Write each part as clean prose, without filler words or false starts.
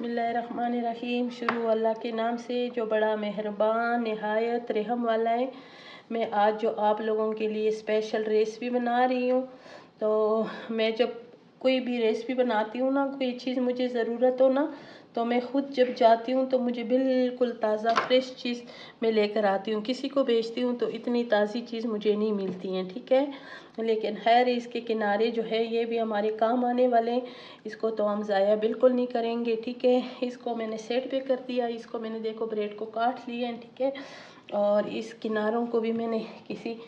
बिस्मिल्लाहिर्रहमानिर्रहीम। शुरू अल्लाह के नाम से जो बड़ा मेहरबान नहायत रहम वाला है। मैं आज जो आप लोगों के लिए स्पेशल रेसिपी बना रही हूँ, तो मैं जब कोई भी रेसिपी बनाती हूँ ना, कोई चीज़ मुझे ज़रूरत हो ना, तो मैं ख़ुद जब जाती हूँ तो मुझे बिल्कुल ताज़ा फ्रेश चीज़ मैं लेकर आती हूँ। किसी को बेचती हूँ तो इतनी ताज़ी चीज़ मुझे नहीं मिलती है, ठीक है। लेकिन खैर, इसके किनारे जो है ये भी हमारे काम आने वाले हैं, इसको तो हम ज़ाया बिल्कुल नहीं करेंगे, ठीक है। इसको मैंने सेट पे कर दिया, इसको मैंने देखो ब्रेड को काट लिया है, ठीक है। और इस किनारों को भी मैंने किसी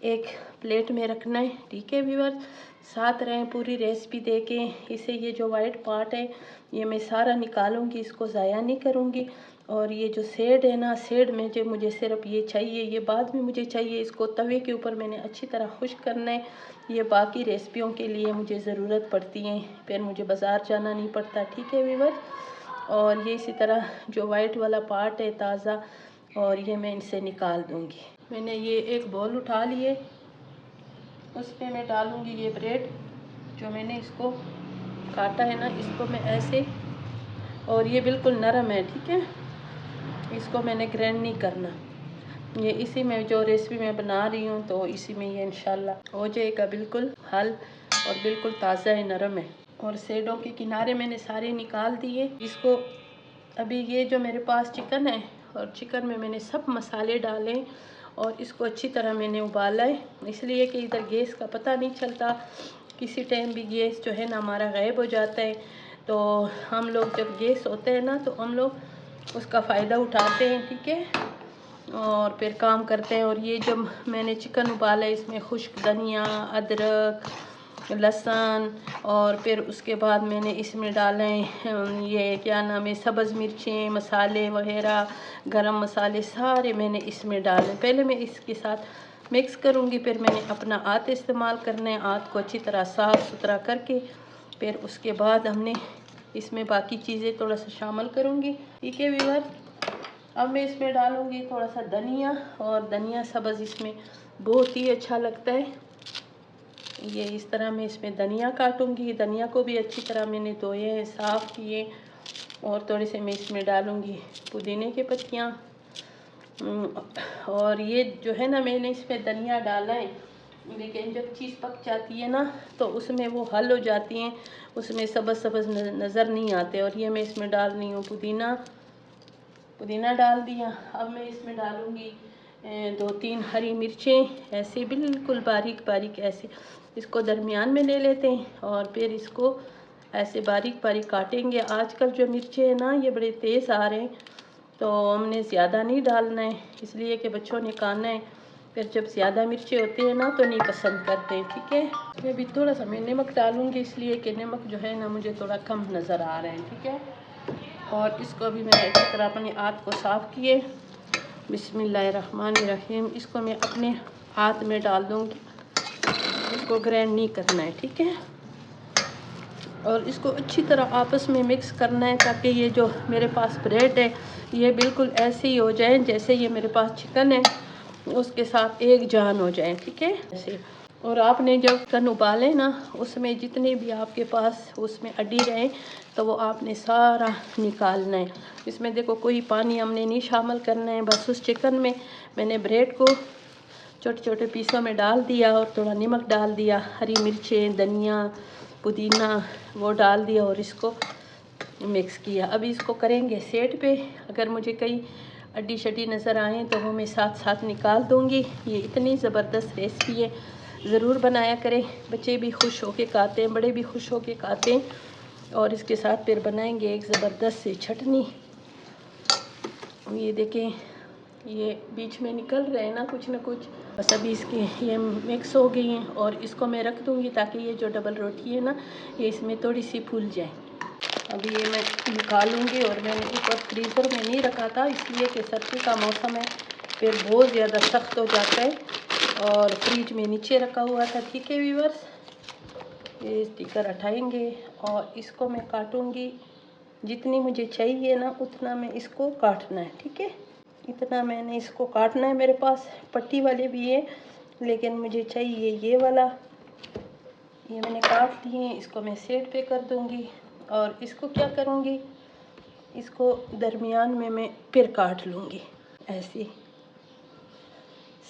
एक प्लेट में रखना है, ठीक है व्यूअर्स। साथ रहें पूरी रेसिपी देखें। इसे ये जो वाइट पार्ट है ये मैं सारा निकालूंगी, इसको ज़ाया नहीं करूँगी। और ये जो सेड है ना, सेड में जो मुझे सिर्फ ये चाहिए, ये बाद में मुझे चाहिए। इसको तवे के ऊपर मैंने अच्छी तरह खुश्क करना है। ये बाकी रेसिपियों के लिए मुझे ज़रूरत पड़ती है, फिर मुझे बाज़ार जाना नहीं पड़ता, ठीक है व्यूअर्स। और ये इसी तरह जो वाइट वाला पार्ट है ताज़ा, और ये मैं इनसे निकाल दूँगी। मैंने ये एक बॉल उठा लिए, उस पर मैं डालूँगी ये ब्रेड जो मैंने इसको काटा है ना, इसको मैं ऐसे, और ये बिल्कुल नरम है, ठीक है। इसको मैंने ग्राइंड नहीं करना, ये इसी में जो रेसिपी मैं बना रही हूँ तो इसी में ये इंशाल्लाह हो जाएगा बिल्कुल हल, और बिल्कुल ताज़ा है, नरम है। और सेडों के किनारे मैंने सारे निकाल दिए। इसको अभी ये जो मेरे पास चिकन है, और चिकन में मैंने सब मसाले डाले और इसको अच्छी तरह मैंने उबाला है, इसलिए कि इधर गैस का पता नहीं चलता। किसी टाइम भी गैस जो है ना हमारा गायब हो जाता है, तो हम लोग जब गैस होते हैं ना तो हम लोग उसका फ़ायदा उठाते हैं, ठीक है, और फिर काम करते हैं। और ये जब मैंने चिकन उबाला है, इसमें खुश्क धनिया, अदरक, लहसुन, और फिर उसके बाद मैंने इसमें डाले ये क्या नाम है, सब्ज़ मिर्चें, मसाले वगैरह, गरम मसाले सारे मैंने इसमें डाले। पहले मैं इसके साथ मिक्स करूँगी, फिर मैंने अपना हाथ इस्तेमाल करना है। हाथ को अच्छी तरह साफ़ सुथरा करके फिर उसके बाद हमने इसमें बाकी चीज़ें थोड़ा सा शामिल करूँगी, ठीक है व्यूअर। अब मैं इसमें डालूँगी थोड़ा सा धनिया, और धनिया सब्ज़ इसमें बहुत ही अच्छा लगता है। ये इस तरह मैं इसमें धनिया काटूँगी। धनिया को भी अच्छी तरह मैंने धोए हैं, साफ़ किए। और थोड़े से मैं इसमें डालूँगी पुदीने की पत्तियाँ। और ये जो है ना, मैंने इसमें धनिया डाला है, लेकिन जब चीज़ पक जाती है ना तो उसमें वो हल हो जाती हैं, उसमें सब्ज़ सब्ज़ नज़र नहीं आते। और ये मैं इसमें डाल रही हूँ पुदीना डाल दिया। अब मैं इसमें डालूँगी 2-3 हरी मिर्चें, ऐसे बिल्कुल बारीक बारीक, ऐसे इसको दरमियान में ले लेते हैं और फिर इसको ऐसे बारीक बारीक काटेंगे। आजकल जो मिर्चें हैं ना ये बड़े तेज़ आ रहे हैं, तो हमने ज़्यादा नहीं डालना है, इसलिए कि बच्चों ने खाना है। फिर जब ज़्यादा मिर्चें होती है ना तो नहीं पसंद करते, ठीक है। मैं भी थोड़ा सा मैं नमक डालूँगी, इसलिए कि नमक जो है ना मुझे थोड़ा कम नज़र आ रहे हैं, ठीक है। और इसको भी मैंने अच्छी तरह अपने हाथ को साफ़ किए। बिस्मिल्लाहिर्रहमानिर्रहीम। इसको मैं अपने हाथ में डाल दूँगी, इसको ग्राइंड नहीं करना है, ठीक है। और इसको अच्छी तरह आपस में मिक्स करना है, ताकि ये जो मेरे पास ब्रेड है ये बिल्कुल ऐसे ही हो जाए जैसे ये मेरे पास चिकन है, उसके साथ एक जान हो जाए, ठीक है, ऐसे। और आपने जब चिकन उबाले ना, उसमें जितने भी आपके पास उसमें अड्डी रहे तो वो आपने सारा निकालना है। इसमें देखो कोई पानी हमने नहीं शामिल करना है, बस उस चिकन में मैंने ब्रेड को छोटे छोटे पीसों में डाल दिया और थोड़ा नमक डाल दिया, हरी मिर्चें, धनिया, पुदीना वो डाल दिया और इसको मिक्स किया। अभी इसको करेंगे सेट पे। अगर मुझे कई अड्डी शड्डी नज़र आए तो वो मैं साथ साथ निकाल दूँगी। ये इतनी ज़बरदस्त रेसिपी है, ज़रूर बनाया करें। बच्चे भी खुश होके खाते हैं, बड़े भी खुश होके खाते हैं। और इसके साथ फिर बनाएंगे एक ज़बरदस्त सी चटनी। ये देखें, ये बीच में निकल रहे हैं ना कुछ ना कुछ, बस अभी इसके ये मिक्स हो गई हैं और इसको मैं रख दूँगी ताकि ये जो डबल रोटी है ना ये इसमें थोड़ी सी फूल जाए। अभी ये मैं निकालूँगी, और मैंने ऊपर फ्रीज़र में नहीं रखा था, इसलिए कि सर्दी का मौसम है, फिर बहुत ज़्यादा सख्त हो जाता है, और फ्रिज में नीचे रखा हुआ था, ठीक है व्यूअर्स। ये स्टिकर हटाएंगे और इसको मैं काटूँगी, जितनी मुझे चाहिए ना उतना मैं इसको काटना है, ठीक है। इतना मैंने इसको काटना है। मेरे पास पट्टी वाले भी है, लेकिन मुझे चाहिए ये वाला। ये मैंने काट लिए, इसको मैं सेट पे कर दूँगी। और इसको क्या करूँगी, इसको दरमियान में मैं फिर काट लूँगी ऐसे।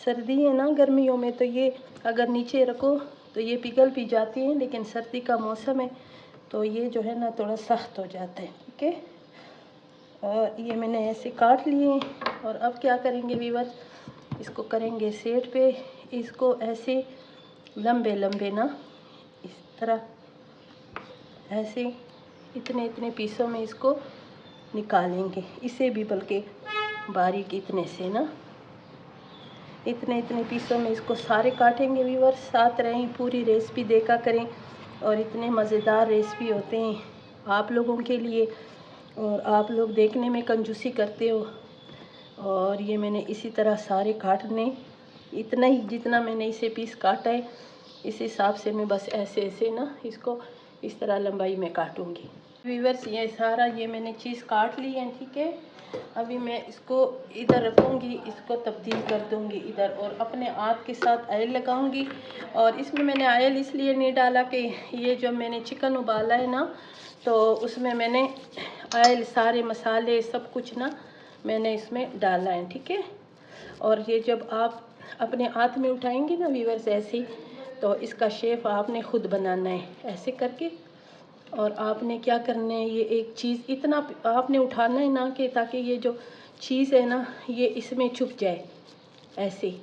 सर्दी है ना, गर्मियों में तो ये अगर नीचे रखो तो ये पिघल भी जाती हैं, लेकिन सर्दी का मौसम है तो ये जो है ना थोड़ा सख्त हो जाता है। ठीक है, और ये मैंने ऐसे काट लिए। और अब क्या करेंगे व्यूअर्स, इसको करेंगे सेट पे। इसको ऐसे लंबे लंबे ना इस तरह ऐसे इतने इतने पीसों में इसको निकालेंगे। इसे भी बल्कि बारीक इतने से ना इतने इतने पीसों में इसको सारे काटेंगे व्यूअर्स। साथ रहें, पूरी रेसिपी देखा करें, और इतने मज़ेदार रेसिपी होते हैं आप लोगों के लिए, और आप लोग देखने में कंजूसी करते हो। और ये मैंने इसी तरह सारे काटने, इतना ही जितना मैंने इसे पीस काटा है इस हिसाब से मैं बस ऐसे ऐसे ना इसको इस तरह लंबाई में काटूंगी। व्यूअर्स ये सारा ये मैंने चीज़ काट ली है। ठीक है, अभी मैं इसको इधर रखूँगी, इसको तब्दील कर दूँगी इधर, और अपने हाथ के साथ ऑयल लगाऊँगी। और इसमें मैंने ऑयल इसलिए नहीं डाला कि ये जो मैंने चिकन उबाला है ना, तो उसमें मैंने ऑयल सारे मसाले सब कुछ ना मैंने इसमें डाला है। ठीक है, और ये जब आप अपने हाथ में उठाएंगे ना व्यूअर्स ऐसे, तो इसका शेप आपने खुद बनाना है ऐसे करके। और आपने क्या करना है, ये एक चीज़ इतना आपने उठाना है ना कि ताकि ये जो चीज़ है ना ये इसमें छुप जाए ऐसे।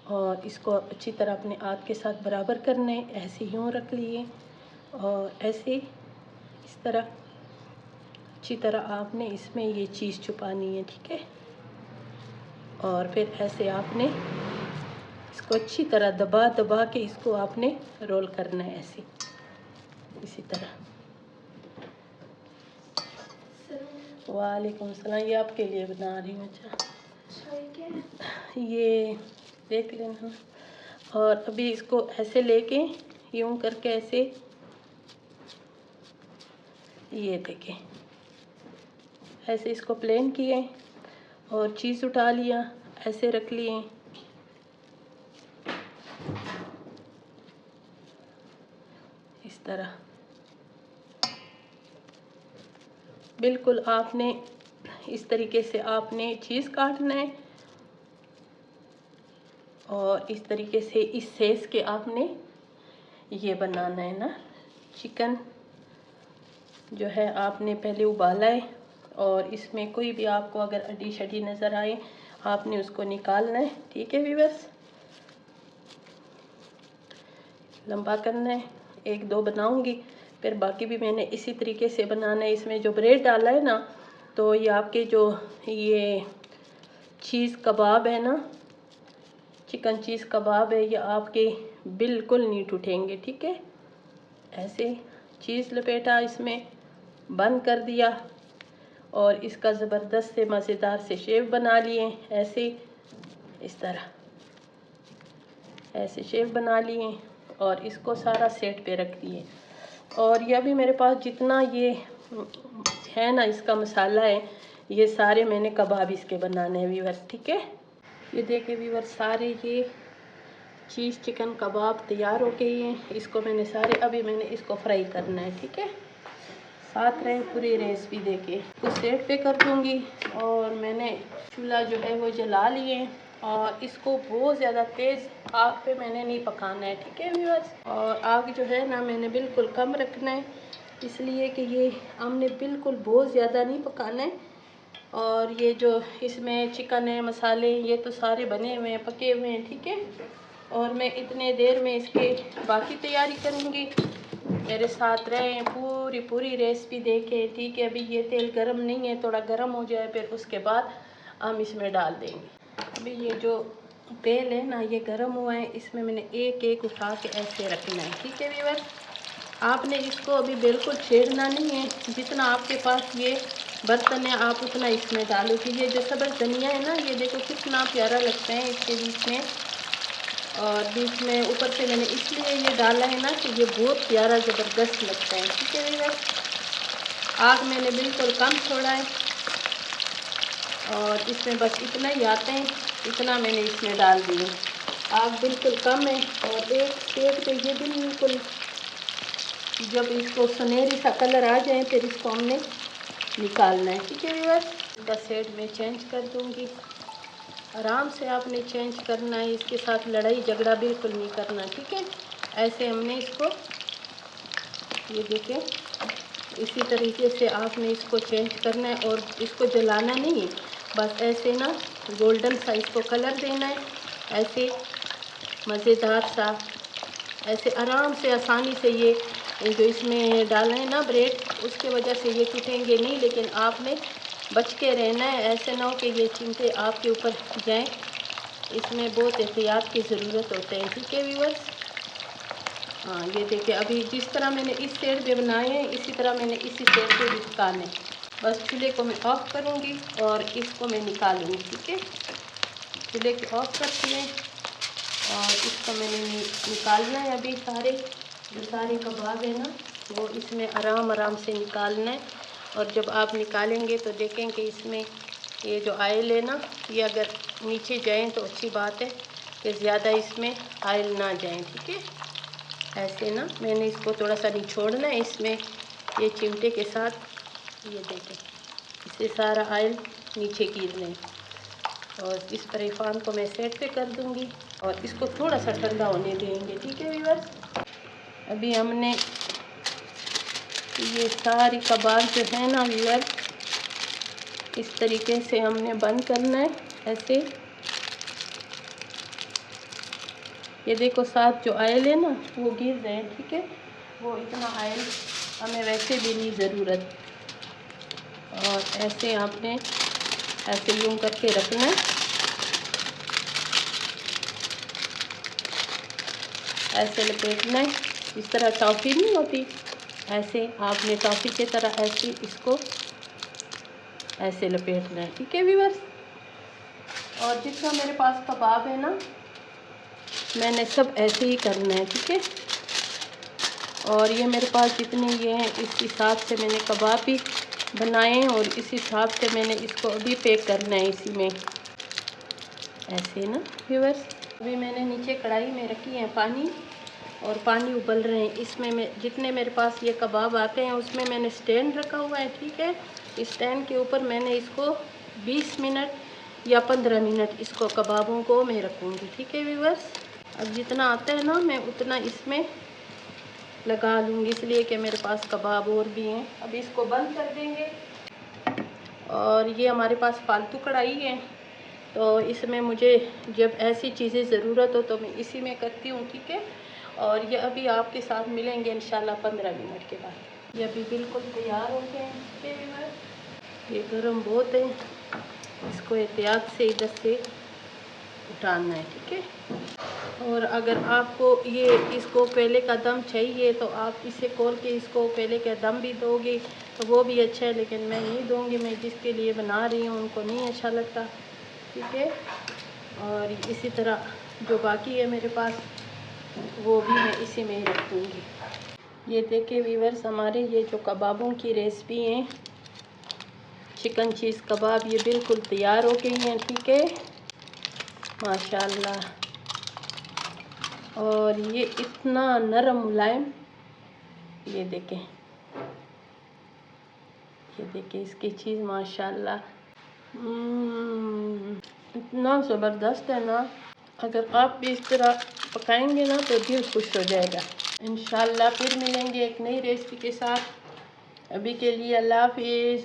और इसको अच्छी तरह अपने हाथ के साथ बराबर करना है, ऐसे यूँ रख लिए और ऐसे इस तरह अच्छी तरह आपने इसमें ये चीज़ छुपानी है। ठीक है, और फिर ऐसे आपने इसको अच्छी तरह दबा दबा के इसको आपने रोल करना है ऐसे, इसी तरह। वालेकुम सलाम, ये आपके लिए बना रही हूँ। अच्छा ये देख लेना। और अभी इसको ऐसे लेके यूँ करके ऐसे, ये देखें ऐसे इसको प्लेन किए और चीज़ उठा लिया, ऐसे रख लिए। इस तरह बिल्कुल आपने इस तरीके से आपने चीज़ काटना है, और इस तरीके से इस सेज के आपने ये बनाना है ना। चिकन जो है आपने पहले उबाला है, और इसमें कोई भी आपको अगर हड्डी शड्डी नज़र आए आपने उसको निकालना है। ठीक है व्यूअर्स, लंबा करना है, एक दो बनाऊंगी फिर बाकी भी मैंने इसी तरीके से बनाना है। इसमें जो ब्रेड डाला है ना, तो ये आपके जो ये चीज़ कबाब है ना, चिकन चीज़ कबाब है, ये आपके बिल्कुल नहीं टूटेंगे। ठीक है, ऐसे चीज़ लपेटा, इसमें बंद कर दिया, और इसका ज़बरदस्त से मज़ेदार से शेप बना लिए ऐसे, इस तरह ऐसे शेप बना लिए, और इसको सारा सेट पे रख दिए। और यह भी मेरे पास जितना ये है ना इसका मसाला है, ये सारे मैंने कबाब इसके बनाने हैं व्यूअर्स। ठीक है, ये देखे व्यूअर्स सारे ये चीज़ चिकन कबाब तैयार हो गए हैं। इसको मैंने सारे, अभी मैंने इसको फ्राई करना है। ठीक है, साथ रहें पूरी रेसिपी देखे। तो सेट पे कर दूँगी, और मैंने चूल्हा जो है वो जला लिए, और इसको बहुत ज़्यादा तेज़ आग पे मैंने नहीं पकाना है। ठीक है व्यूअर्स, और आग जो है ना मैंने बिल्कुल कम रखना है, इसलिए कि ये हमने बिल्कुल बहुत ज़्यादा नहीं पकाना है। और ये जो इसमें चिकन है, मसाले ये तो सारे बने हुए हैं, पके हुए हैं। ठीक है, और मैं इतने देर में इसके बाकी तैयारी करूँगी, मेरे साथ रहें, पूरी रेसिपी देखें। ठीक है, अभी ये तेल गरम नहीं है, थोड़ा गरम हो जाए फिर उसके बाद हम इसमें डाल देंगे। अभी ये जो तेल है ना ये गरम हुआ है, इसमें मैंने एक एक उठा के ऐसे रखना है। ठीक है व्यूअर्स, आपने इसको अभी बिल्कुल छेड़ना नहीं है, जितना आपके पास ये बर्तन है आप उतना इसमें डालो। कि ये जो सब्ज़ धनिया है ना, ये देखो कितना प्यारा लगता है इसके बीच में, और बीच में ऊपर से मैंने इसलिए ये डाला है ना कि ये बहुत प्यारा ज़बरदस्त लगता है। ठीक है व्यूअर्स, आग मैंने बिल्कुल कम छोड़ा है, और इसमें बस इतना ही आते हैं, इतना मैंने इसमें डाल दिए। आग बिल्कुल कम है, और एक साइड पे ये बिल्कुल जब इसको सुनहरी सा कलर आ जाए फिर इसको हमने निकालना है। ठीक है व्यूअर्स, इसका साइड में चेंज कर दूंगी। आराम से आपने चेंज करना है, इसके साथ लड़ाई झगड़ा बिल्कुल नहीं करना। ठीक है, ऐसे हमने इसको, ये देखें, इसी तरीके से आपने इसको चेंज करना है और इसको जलाना नहीं है, बस ऐसे ना गोल्डन सा इसको कलर देना है। ऐसे मज़ेदार सा, ऐसे आराम से आसानी से ये जो इसमें डाले हैं ना ब्रेड, उसके वजह से ये टूटेंगे नहीं, लेकिन आपने बच के रहना है। ऐसे ना हो कि ये चिमटे आपके ऊपर जाएं, इसमें बहुत एहतियात की ज़रूरत होता है। ठीक है व्यूअर्स, हाँ ये देखिए, अभी जिस तरह मैंने इस साइड पे बनाए हैं, इसी तरह मैंने इसी साइड पे भी पकाने। बस चूल्हे को मैं ऑफ़ करूँगी और इसको मैं निकालूँगी। ठीक है, चूल्हे को ऑफ़ करती हैं और इसको मैंने निकालना है। अभी सारे कबाब है ना, वो इसमें आराम से निकालना है। और जब आप निकालेंगे तो देखें कि इसमें ये जो आयल है ना, ये अगर नीचे जाए तो अच्छी बात है, कि ज़्यादा इसमें आयल ना जाए। ठीक है, ऐसे ना मैंने इसको थोड़ा सा निचोड़ना है, इसमें ये चिमटे के साथ ये देखें, इससे सारा आयल नीचे गिरना है। और इस फ्राई को मैं सेट पे कर दूंगी और इसको थोड़ा सा ठंडा होने देंगे। ठीक है व्यूअर्स, अभी हमने ये सारी कबाब जो है ना व्यूअर्स, इस तरीके से हमने बंद करना है ऐसे। ये देखो, साथ जो आयल है ना वो गिर रहे हैं। ठीक है, वो इतना आयल हमें वैसे भी नहीं ज़रूरत। और ऐसे आपने ऐसे यूं करके रखना है, ऐसे लपेटना है। इस तरह टॉफ़ी नहीं होती, ऐसे आपने टॉफ़ी की तरह ऐसे इसको ऐसे लपेटना है। ठीक है व्यूअर्स, और जितना मेरे पास कबाब है ना, मैंने सब ऐसे ही करना है। ठीक है, और ये मेरे पास जितने ये हैं, इस हिसाब से मैंने कबाब भी बनाए हैं और इस हिसाब से मैंने इसको अभी पैक करना है इसी में, ऐसे ना व्यूअर्स। अभी मैंने नीचे कढ़ाई में रखी है पानी, और पानी उबल रहे हैं। इसमें मैं जितने मेरे पास ये कबाब आते हैं उसमें मैंने स्टैंड रखा हुआ है। ठीक है, इस स्टैंड के ऊपर मैंने इसको 20 मिनट या 15 मिनट इसको कबाबों को मैं रखूँगी। ठीक है व्यूअर्स, अब जितना आता है ना मैं उतना इसमें लगा लूँगी, इसलिए कि मेरे पास कबाब और भी हैं। अब इसको बंद कर देंगे। और ये हमारे पास फालतू कढ़ाई है, तो इसमें मुझे जब ऐसी चीज़ें ज़रूरत हो तो मैं इसी में करती हूँ। ठीक है, और ये अभी आपके साथ मिलेंगे इंशाल्लाह 15 मिनट के बाद। ये अभी बिल्कुल तैयार हो गए हैं। ये गर्म बहुत है, इसको एहतियात से इधर से उठाना है। ठीक है, और अगर आपको ये इसको पहले का दम चाहिए तो आप इसे खोल के इसको पहले का दम भी दोगे तो वो भी अच्छा है, लेकिन मैं नहीं दूँगी, मैं जिसके लिए बना रही हूँ उनको नहीं अच्छा लगता। ठीक है, और इसी तरह जो बाकी है मेरे पास वो भी मैं इसी में ही रख दूँगी। ये देखिए व्यूअर्स, हमारे ये जो कबाबों की रेसिपी है, चिकन चीज़ कबाब, ये बिल्कुल तैयार हो गई हैं। ठीक है, माशाल्लाह, और ये इतना नरम मुलायम, ये देखें, ये देखिए इसकी चीज़ माशाल्लाह इतना ज़बरदस्त है ना। अगर आप भी इस तरह पकाएंगे ना तो दिल खुश हो जाएगा। इंशाल्लाह फिर मिलेंगे एक नई रेसिपी के साथ। अभी के लिए अल्लाह हाफिज़।